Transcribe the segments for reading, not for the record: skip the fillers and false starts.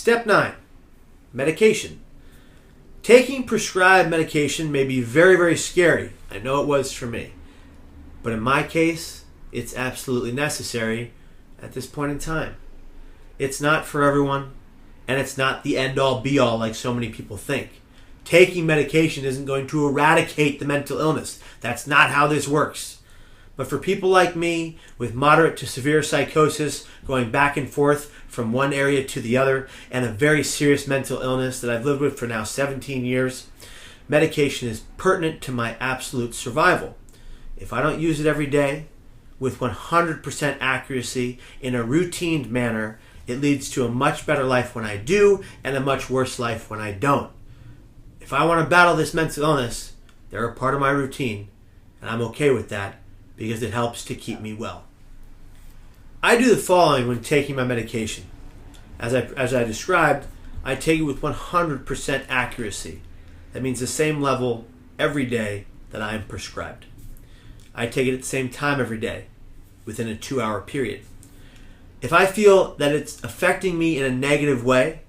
Step 9, medication. Taking prescribed medication may be very, very scary. I know it was for me. But in my case, it's absolutely necessary at this point in time. It's not for everyone, and it's not the end-all, be-all like so many people think. Taking medication isn't going to eradicate the mental illness. That's not how this works. But for people like me, with moderate to severe psychosis, going back and forth from one area to the other, and a very serious mental illness that I've lived with for now 17 years, medication is pertinent to my absolute survival. If I don't use it every day, with 100% accuracy, in a routine manner, it leads to a much better life when I do, and a much worse life when I don't. If I want to battle this mental illness, they're a part of my routine, and I'm okay with that, because it helps to keep me well. I do the following when taking my medication. As I described, I take it with 100% accuracy. That means the same level every day that I am prescribed. I take it at the same time every day, within a 2-hour period. If I feel that it's affecting me in a negative way,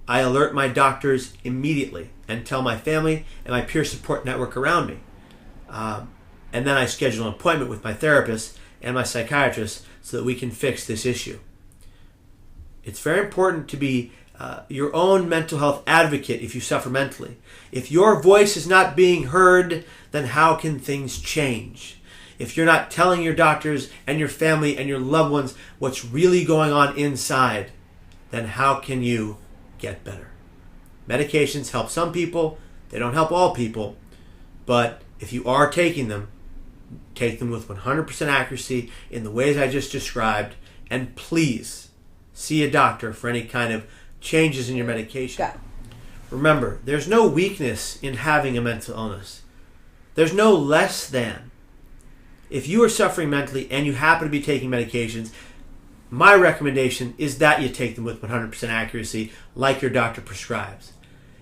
I alert my doctors immediately and tell my family and my peer support network around me. And then I schedule an appointment with my therapist and my psychiatrist so that we can fix this issue. It's very important to be your own mental health advocate if you suffer mentally. If your voice is not being heard, then how can things change? If you're not telling your doctors and your family and your loved ones what's really going on inside, then how can you get better? Medications help some people. They don't help all people. But if you are taking them, take them with 100% accuracy in the ways I just described, and please see a doctor for any kind of changes in your medication. Remember, there's no weakness in having a mental illness. There's no less than. If you are suffering mentally and you happen to be taking medications, my recommendation is that you take them with 100% accuracy like your doctor prescribes.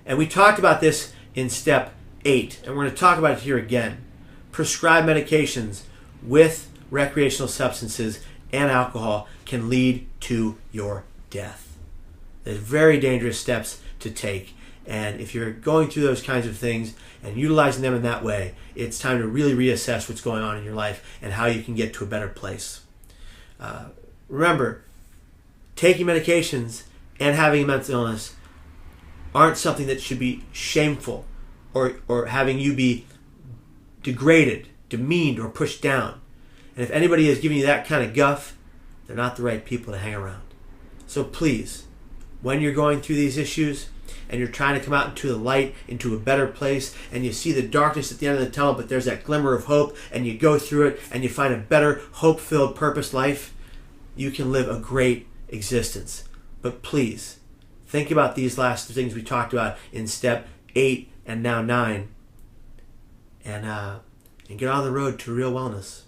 And we talked about this in step 8, and we're going to talk about it here again. Prescribed medications with recreational substances and alcohol can lead to your death. They're very dangerous steps to take, and if you're going through those kinds of things and utilizing them in that way, it's time to really reassess what's going on in your life and how you can get to a better place. Remember, taking medications and having a mental illness aren't something that should be shameful or having you be degraded, demeaned, or pushed down. And if anybody is giving you that kind of guff, they're not the right people to hang around. So please, when you're going through these issues and you're trying to come out into the light, into a better place, and you see the darkness at the end of the tunnel, but there's that glimmer of hope, and you go through it and you find a better, hope-filled, purpose life, you can live a great existence. But please, think about these last things we talked about in step 8 and now 9, and get on the road to real wellness.